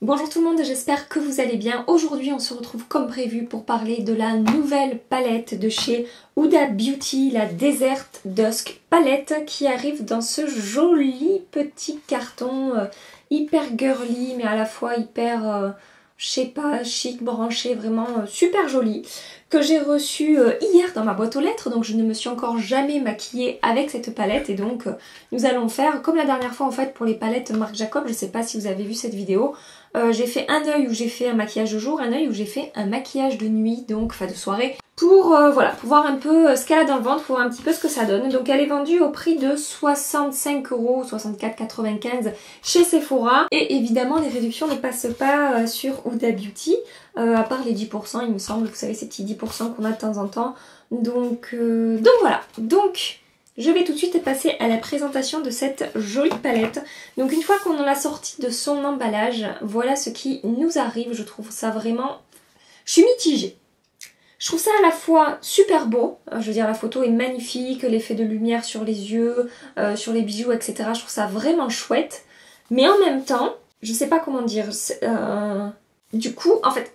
Bonjour tout le monde, j'espère que vous allez bien. Aujourd'hui on se retrouve comme prévu pour parler de la nouvelle palette de chez Huda Beauty, la Desert Dusk palette qui arrive dans ce joli petit carton hyper girly mais à la fois hyper, je sais pas, chic, branché, vraiment super joli, que j'ai reçu hier dans ma boîte aux lettres. Donc je ne me suis encore jamais maquillée avec cette palette et donc nous allons faire comme la dernière fois en fait pour les palettes Marc Jacob. Je sais pas si vous avez vu cette vidéo. J'ai fait un œil où j'ai fait un maquillage de jour, un œil où j'ai fait un maquillage de nuit, donc enfin de soirée, pour voilà, pour voir un peu ce qu'elle a dans le ventre, pour voir un petit peu ce que ça donne. Donc elle est vendue au prix de 65 €, 64,95 chez Sephora. Et évidemment les réductions ne passent pas sur Huda Beauty, à part les 10%, il me semble, vous savez ces petits 10% qu'on a de temps en temps. Donc voilà, donc je vais tout de suite passer à la présentation de cette jolie palette. Donc une fois qu'on l'a sortie de son emballage, voilà ce qui nous arrive. Je trouve ça vraiment... Je suis mitigée. Je trouve ça à la fois super beau, je veux dire la photo est magnifique, l'effet de lumière sur les yeux, sur les bijoux, etc. Je trouve ça vraiment chouette. Mais en même temps, je sais pas comment dire, du coup, en fait...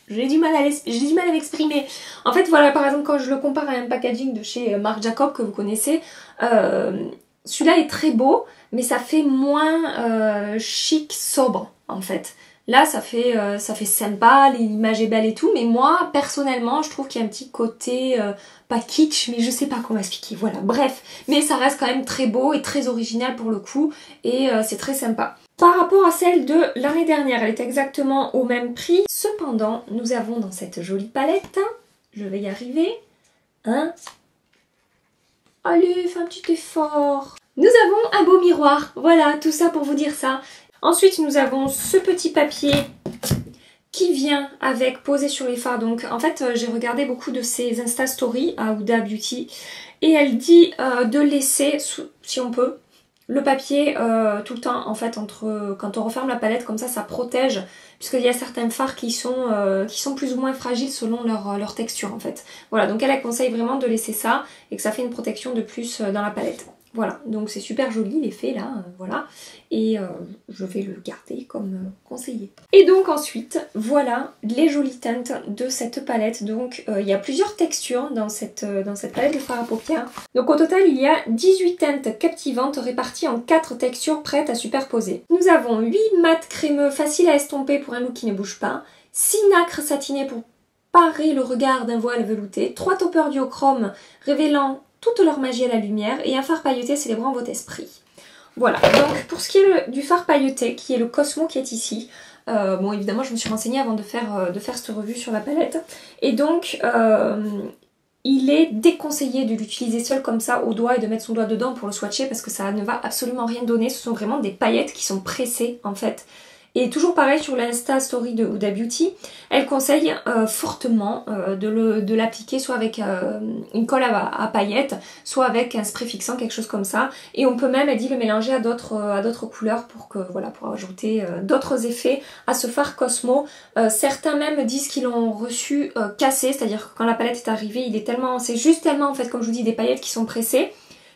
J'ai du mal à m'exprimer. En fait, voilà, par exemple, quand je le compare à un packaging de chez Marc Jacob que vous connaissez, celui-là est très beau, mais ça fait moins chic, sobre, en fait. Là, ça fait sympa, l'image est belle et tout, mais moi, personnellement, je trouve qu'il y a un petit côté, pas kitsch, mais je sais pas comment expliquer, voilà, bref. Mais ça reste quand même très beau et très original pour le coup, et c'est très sympa. Par rapport à celle de l'année dernière, elle est exactement au même prix. Cependant, nous avons dans cette jolie palette, je vais y arriver, allez, fais un petit effort. Nous avons un beau miroir, voilà, tout ça pour vous dire ça. Ensuite, nous avons ce petit papier qui vient avec posé sur les fards. Donc en fait, j'ai regardé beaucoup de ces Insta Stories à Huda Beauty et elle dit de laisser, si on peut, le papier tout le temps en fait quand on referme la palette, comme ça protège, puisqu'il y a certains fards qui sont plus ou moins fragiles selon leur texture en fait. Voilà, donc elle conseille vraiment de laisser ça et que ça fait une protection de plus dans la palette. Voilà, donc c'est super joli l'effet là, voilà, et je vais le garder comme conseillé. Et donc ensuite, voilà les jolies teintes de cette palette. Donc il y a plusieurs textures dans cette palette de fard à paupières. Donc au total, il y a 18 teintes captivantes réparties en 4 textures prêtes à superposer. Nous avons 8 mat crémeux faciles à estomper pour un look qui ne bouge pas, 6 nacres satinées pour parer le regard d'un voile velouté, 3 toppers duochrome révélant toute leur magie à la lumière et un fard pailleté célébrant votre esprit. Voilà, donc pour ce qui est du fard pailleté, qui est le Cosmo qui est ici, bon évidemment je me suis renseignée avant de faire cette revue sur la palette, et donc il est déconseillé de l'utiliser seul comme ça au doigt et de mettre son doigt dedans pour le swatcher parce que ça ne va absolument rien donner. Ce sont vraiment des paillettes qui sont pressées en fait. Et toujours pareil sur l'Insta Story de Huda Beauty, elle conseille fortement de l'appliquer soit avec une colle à paillettes, soit avec un spray fixant, quelque chose comme ça. Et on peut même, elle dit, le mélanger à d'autres couleurs pour ajouter d'autres effets à ce fard Cosmo. Certains même disent qu'ils l'ont reçu cassé, c'est-à-dire que quand la palette est arrivée, c'est juste tellement en fait, comme je vous dis, des paillettes qui sont pressées,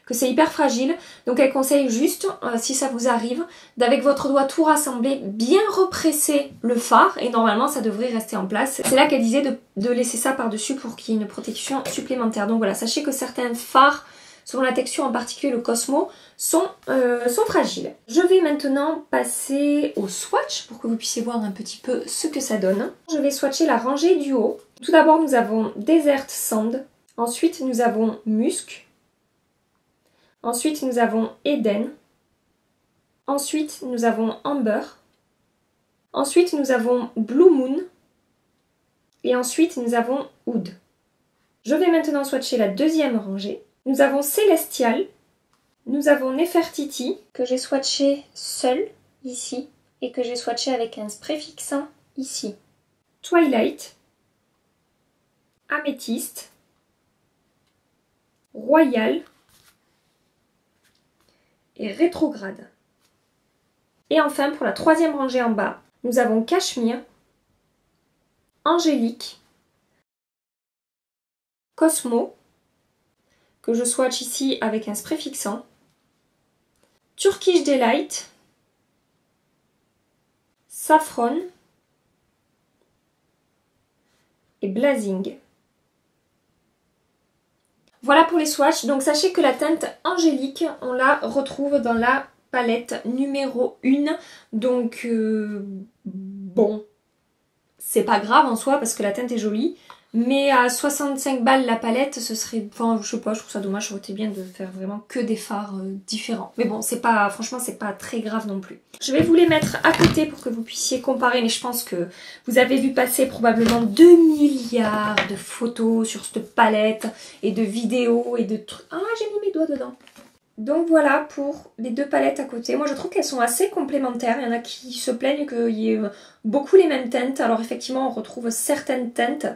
que c'est hyper fragile. Donc elle conseille juste, si ça vous arrive, d'avec votre doigt tout rassembler, bien represser le fard et normalement ça devrait rester en place. C'est là qu'elle disait de laisser ça par-dessus pour qu'il y ait une protection supplémentaire. Donc voilà, sachez que certains fards, selon la texture, en particulier le Cosmo, sont fragiles. Je vais maintenant passer au swatch pour que vous puissiez voir un petit peu ce que ça donne. Je vais swatcher la rangée du haut. Tout d'abord nous avons Desert Sand, ensuite nous avons Musc, ensuite nous avons Eden, ensuite nous avons Amber, ensuite nous avons Blue Moon et ensuite nous avons Oud. Je vais maintenant swatcher la deuxième rangée. Nous avons Celestial, nous avons Nefertiti que j'ai swatché seul ici et que j'ai swatché avec un spray fixant ici. Twilight, Améthyste, Royal et Rétrograde. Et enfin, pour la troisième rangée en bas, nous avons Cachemire, Angélique, Cosmo, que je swatch ici avec un spray fixant, Turkish Delight Saffron et Blazing. Voilà pour les swatchs. Donc sachez que la teinte angélique, on la retrouve dans la palette numéro 1. Donc bon, c'est pas grave en soi parce que la teinte est jolie. Mais à 65 balles la palette, ce serait... Enfin, je sais pas, je trouve ça dommage, ça aurait été bien de faire vraiment que des fards différents. Mais bon, c'est pas... Franchement, c'est pas très grave non plus. Je vais vous les mettre à côté pour que vous puissiez comparer, mais je pense que vous avez vu passer probablement 2 milliards de photos sur cette palette, et de vidéos, et de trucs... Ah, j'ai mis mes doigts dedans. Donc voilà pour les deux palettes à côté. Moi je trouve qu'elles sont assez complémentaires. Il y en a qui se plaignent qu'il y ait beaucoup les mêmes teintes. Alors effectivement on retrouve certaines teintes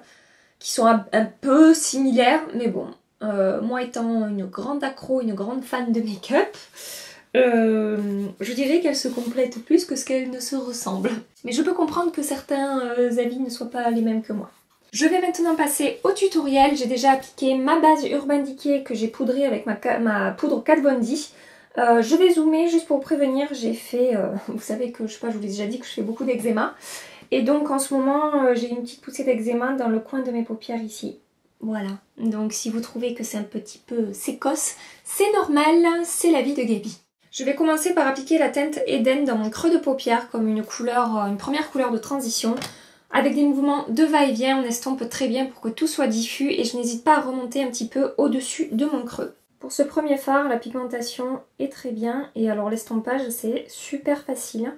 qui sont un peu similaires, mais bon, moi étant une grande accro, une grande fan de make-up, je dirais qu'elles se complètent plus que ce qu'elles ne se ressemblent. Mais je peux comprendre que certains avis ne soient pas les mêmes que moi. Je vais maintenant passer au tutoriel. J'ai déjà appliqué ma base Urban Decay que j'ai poudrée avec ma poudre Kat Von D. Je vais zoomer juste pour vous prévenir, j'ai fait, vous savez que je sais pas, je vous l'ai déjà dit que je fais beaucoup d'eczéma. Et donc en ce moment j'ai une petite poussée d'eczéma dans le coin de mes paupières ici. Voilà, donc si vous trouvez que c'est un petit peu sécosse, c'est normal, c'est la vie de Gaby. Je vais commencer par appliquer la teinte Eden dans mon creux de paupière comme une première couleur de transition. Avec des mouvements de va-et-vient, on estompe très bien pour que tout soit diffus et je n'hésite pas à remonter un petit peu au-dessus de mon creux. Pour ce premier fard, la pigmentation est très bien et alors l'estompage c'est super facile.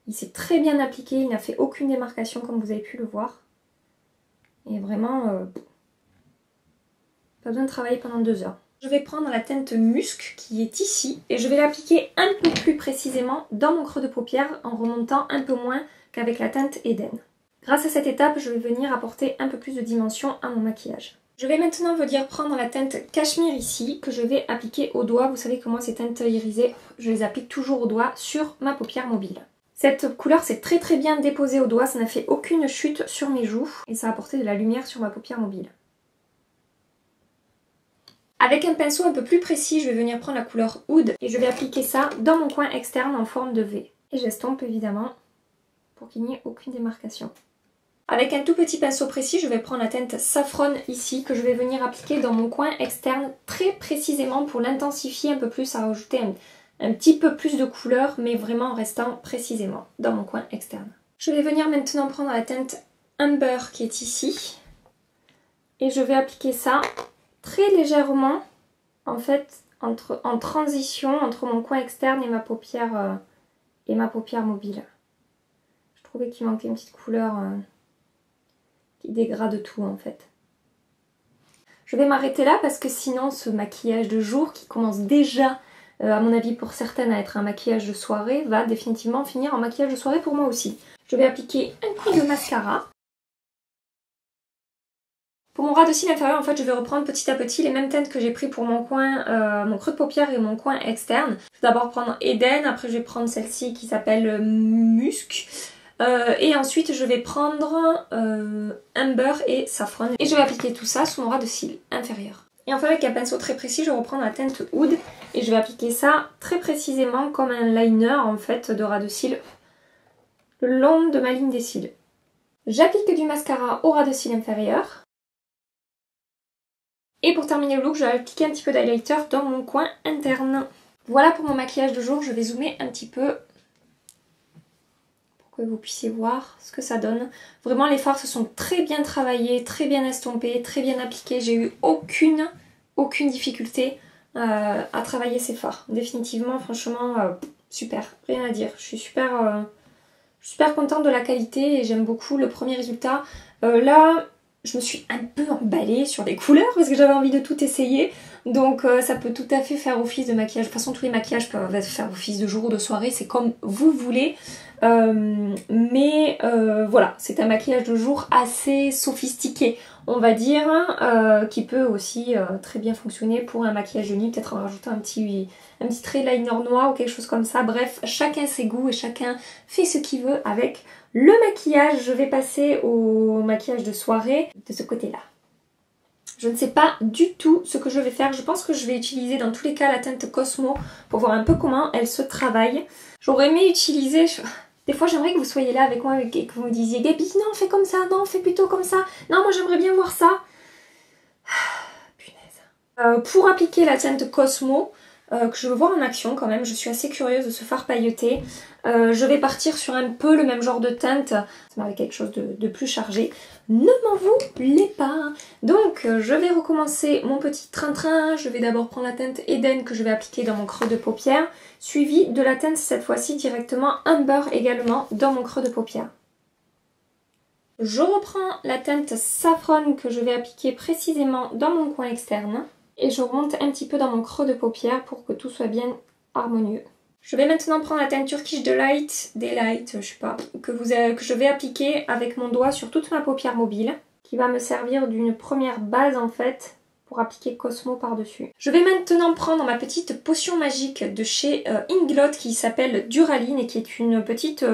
Il s'est très bien appliqué, il n'a fait aucune démarcation comme vous avez pu le voir. Et vraiment, pas besoin de travailler pendant 2 heures. Je vais prendre la teinte Musc qui est ici et je vais l'appliquer un peu plus précisément dans mon creux de paupière en remontant un peu moins qu'avec la teinte Eden. Grâce à cette étape, je vais venir apporter un peu plus de dimension à mon maquillage. Je vais maintenant venir prendre la teinte Cachemire ici que je vais appliquer au doigt. Vous savez que moi ces teintes irisées, je les applique toujours au doigt sur ma paupière mobile. Cette couleur s'est très très bien déposée au doigt, ça n'a fait aucune chute sur mes joues et ça a apporté de la lumière sur ma paupière mobile. Avec un pinceau un peu plus précis, je vais venir prendre la couleur Oud et je vais appliquer ça dans mon coin externe en forme de V. Et j'estompe évidemment pour qu'il n'y ait aucune démarcation. Avec un tout petit pinceau précis, je vais prendre la teinte Saffron ici que je vais venir appliquer dans mon coin externe très précisément pour l'intensifier un peu plus, à rajouter un petit peu plus de couleur mais vraiment en restant précisément dans mon coin externe. Je vais venir maintenant prendre la teinte Amber qui est ici et je vais appliquer ça très légèrement en fait en transition entre mon coin externe et ma paupière mobile. Je trouvais qu'il manquait une petite couleur qui dégrade tout en fait. Je vais m'arrêter là parce que sinon ce maquillage de jour qui commence déjà à mon avis pour certaines à être un maquillage de soirée va définitivement finir en maquillage de soirée pour moi aussi. Je vais appliquer un coup de mascara. Pour mon ras de cils inférieur, en fait, je vais reprendre petit à petit les mêmes teintes que j'ai pris pour mon coin, mon creux de paupière et mon coin externe. Je vais d'abord prendre Eden, après je vais prendre celle-ci qui s'appelle Musc. Et ensuite je vais prendre Amber et Saffron. Et je vais appliquer tout ça sous mon ras de cils inférieur. Et enfin avec un pinceau très précis, je vais reprendre la teinte Oud. Et je vais appliquer ça très précisément comme un liner en fait de ras de cils le long de ma ligne des cils. J'applique du mascara au ras de cils inférieur. Et pour terminer le look, je vais appliquer un petit peu d'highlighter dans mon coin interne. Voilà pour mon maquillage de jour, je vais zoomer un petit peu pour que vous puissiez voir ce que ça donne. Vraiment les fards se sont très bien travaillés, très bien estompés, très bien appliqués. J'ai eu aucune difficulté à travailler ces fards. Définitivement, franchement, super, rien à dire. Je suis super contente de la qualité et j'aime beaucoup le premier résultat. Là, je me suis un peu emballée sur les couleurs parce que j'avais envie de tout essayer. Donc ça peut tout à fait faire office de maquillage. De toute façon, tous les maquillages peuvent faire office de jour ou de soirée. C'est comme vous voulez. Voilà, c'est un maquillage de jour assez sophistiqué, on va dire, qui peut aussi très bien fonctionner pour un maquillage de nuit. Peut-être en rajoutant un petit trait liner noir ou quelque chose comme ça. Bref, chacun ses goûts et chacun fait ce qu'il veut avec le maquillage. Je vais passer au maquillage de soirée de ce côté-là. Je ne sais pas du tout ce que je vais faire. Je pense que je vais utiliser dans tous les cas la teinte Cosmo pour voir un peu comment elle se travaille. J'aurais aimé utiliser Des fois j'aimerais que vous soyez là avec moi et que vous me disiez Gabi, non fais comme ça, non fais plutôt comme ça, non moi j'aimerais bien voir ça. Punaise. Pour appliquer la teinte Cosmo, que je veux voir en action quand même, je suis assez curieuse de ce fard pailleté. Je vais partir sur un peu le même genre de teinte, avec quelque chose de plus chargé. Ne m'en voulez pas. Donc je vais recommencer mon petit train-train. Je vais d'abord prendre la teinte Eden que je vais appliquer dans mon creux de paupière, suivi de la teinte cette fois-ci directement Amber également dans mon creux de paupière. Je reprends la teinte Saffron que je vais appliquer précisément dans mon coin externe. Et je remonte un petit peu dans mon creux de paupière pour que tout soit bien harmonieux. Je vais maintenant prendre la teinte Turkish Delight, je sais pas, que je vais appliquer avec mon doigt sur toute ma paupière mobile, qui va me servir d'une première base en fait pour appliquer Cosmo par-dessus. Je vais maintenant prendre ma petite potion magique de chez Inglot qui s'appelle Duraline et qui est une petite...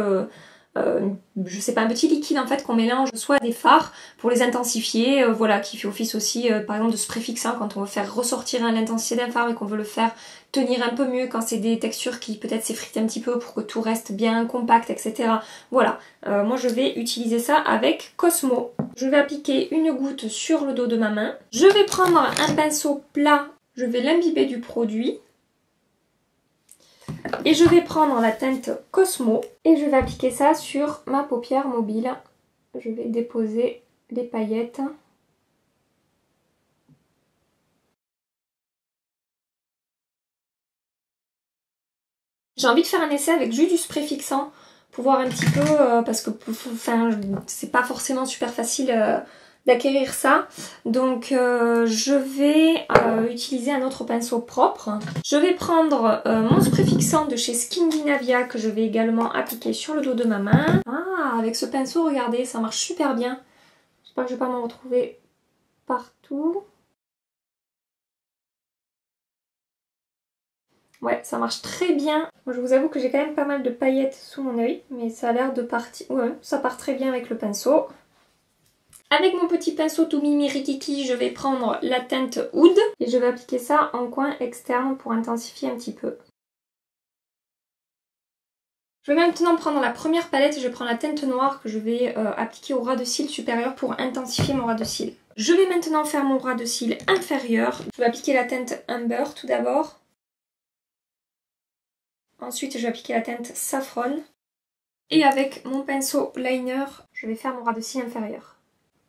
je sais pas, un petit liquide en fait qu'on mélange soit des fards pour les intensifier, voilà, qui fait office aussi par exemple de spray fixant quand on veut faire ressortir l'intensité d'un fard et qu'on veut le faire tenir un peu mieux quand c'est des textures qui peut-être s'effritent un petit peu pour que tout reste bien compact, etc. Voilà, moi je vais utiliser ça avec Cosmo. Je vais appliquer une goutte sur le dos de ma main. Je vais prendre un pinceau plat, je vais l'imbiber du produit. Et je vais prendre la teinte Cosmo et je vais appliquer ça sur ma paupière mobile. Je vais déposer les paillettes. J'ai envie de faire un essai avec juste du spray fixant pour voir un petit peu, parce que c'est pas forcément super facile d'acquérir ça. Donc je vais utiliser un autre pinceau propre. Je vais prendre mon spray fixant de chez Skindinavia que je vais également appliquer sur le dos de ma main. Ah, avec ce pinceau, regardez, ça marche super bien. J'espère que je vais pas m'en retrouver partout. Ouais, ça marche très bien. Moi, je vous avoue que j'ai quand même pas mal de paillettes sous mon œil, mais ça a l'air de partir... Ouais, ça part très bien avec le pinceau. Avec mon petit pinceau tout mimi rikiki, je vais prendre la teinte Oud et je vais appliquer ça en coin externe pour intensifier un petit peu. Je vais maintenant prendre la première palette et je prends la teinte noire que je vais appliquer au ras de cils supérieur pour intensifier mon ras de cils. Je vais maintenant faire mon ras de cils inférieur. Je vais appliquer la teinte Amber tout d'abord. Ensuite, je vais appliquer la teinte Saffron. Et avec mon pinceau liner, je vais faire mon ras de cils inférieur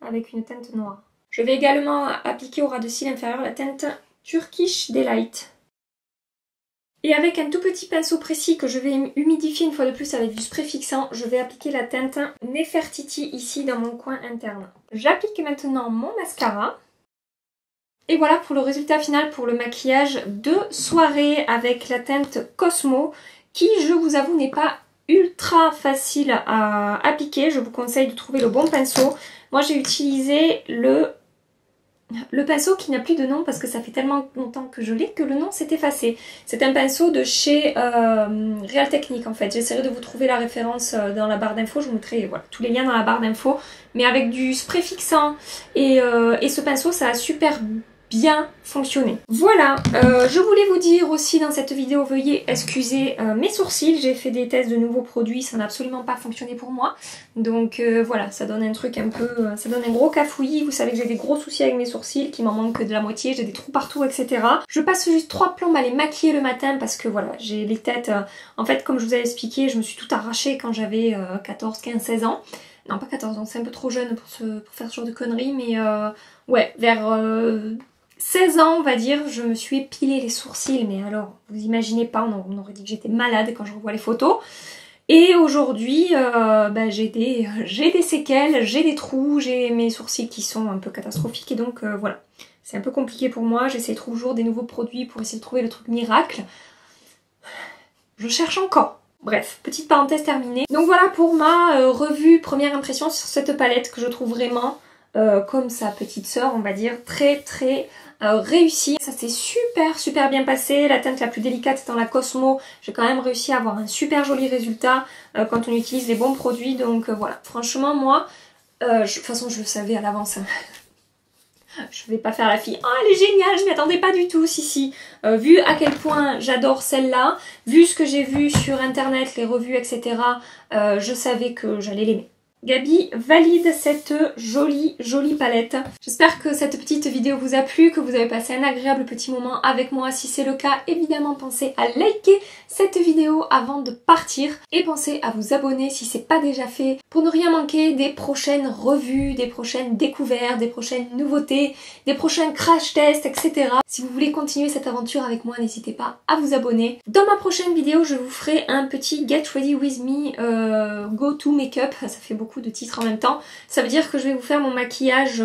avec une teinte noire. Je vais également appliquer au ras de cils inférieur la teinte Turkish Delight. Et avec un tout petit pinceau précis que je vais humidifier une fois de plus avec du spray fixant, je vais appliquer la teinte Nefertiti ici dans mon coin interne. J'applique maintenant mon mascara. Et voilà pour le résultat final pour le maquillage de soirée avec la teinte Cosmo qui, je vous avoue, n'est pas ultra facile à appliquer. Je vous conseille de trouver le bon pinceau. Moi j'ai utilisé le pinceau qui n'a plus de nom parce que ça fait tellement longtemps que je l'ai que le nom s'est effacé. C'est un pinceau de chez Real Technique en fait. J'essaierai de vous trouver la référence dans la barre d'infos. Je vous mettrai voilà, tous les liens dans la barre d'infos. Mais avec du spray fixant et ce pinceau, ça a super bien fonctionné. Voilà, je voulais vous dire aussi dans cette vidéo, veuillez excuser mes sourcils. J'ai fait des tests de nouveaux produits, ça n'a absolument pas fonctionné pour moi. Donc voilà, ça donne un truc un peu... ça donne un gros cafouillis. Vous savez que j'ai des gros soucis avec mes sourcils, qui m'en manquent que de la moitié, j'ai des trous partout, etc. Je passe juste 3 plombes à les maquiller le matin parce que voilà, j'ai les têtes... en fait, comme je vous avais expliqué, je me suis tout arrachée quand j'avais 14, 15, 16 ans. Non, pas 14 ans, c'est un peu trop jeune pour faire ce genre de conneries, mais ouais, vers... 16 ans on va dire, je me suis épilé les sourcils, mais alors vous imaginez pas, on aurait dit que j'étais malade quand je revois les photos. Et aujourd'hui j'ai des séquelles, j'ai des trous, j'ai mes sourcils qui sont un peu catastrophiques et donc voilà. C'est un peu compliqué pour moi, j'essaie toujours des nouveaux produits pour essayer de trouver le truc miracle. Je cherche encore. Bref, petite parenthèse terminée. Donc voilà pour ma revue première impression sur cette palette que je trouve vraiment... comme sa petite sœur, on va dire, très réussie. Ça s'est super bien passé. La teinte la plus délicate étant la Cosmo. J'ai quand même réussi à avoir un super joli résultat quand on utilise les bons produits. Donc voilà, franchement moi, de toute façon je le savais à l'avance. Hein. Je vais pas faire la fille, oh elle est géniale, je m'y attendais pas du tout, si. Vu à quel point j'adore celle-là, vu ce que j'ai vu sur internet, les revues, etc., je savais que j'allais l'aimer. Gabi valide cette jolie palette. J'espère que cette petite vidéo vous a plu, que vous avez passé un agréable petit moment avec moi. Si c'est le cas, évidemment pensez à liker cette vidéo avant de partir et pensez à vous abonner si c'est pas déjà fait pour ne rien manquer des prochaines revues, des prochaines découvertes, des prochaines nouveautés, des prochains crash tests, etc. Si vous voulez continuer cette aventure avec moi, n'hésitez pas à vous abonner. Dans ma prochaine vidéo, je vous ferai un petit Get Ready With Me Go To Makeup. Ça fait beaucoup de titres en même temps. Ça veut dire que je vais vous faire mon maquillage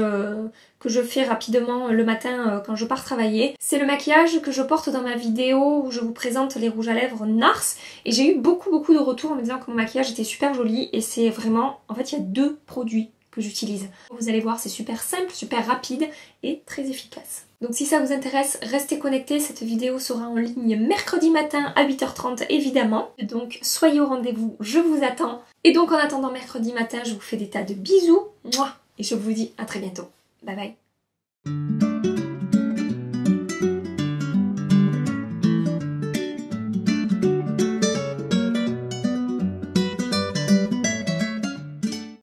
que je fais rapidement le matin quand je pars travailler. C'est le maquillage que je porte dans ma vidéo où je vous présente les rouges à lèvres NARS et j'ai eu beaucoup de retours en me disant que mon maquillage était super joli et c'est vraiment... En fait il y a 2 produits que j'utilise. Vous allez voir, c'est super simple, super rapide et très efficace. Donc si ça vous intéresse, restez connectés, cette vidéo sera en ligne mercredi matin à 8h30 évidemment. Donc soyez au rendez-vous, je vous attends. Et donc en attendant mercredi matin, je vous fais des tas de bisous, et je vous dis à très bientôt. Bye bye.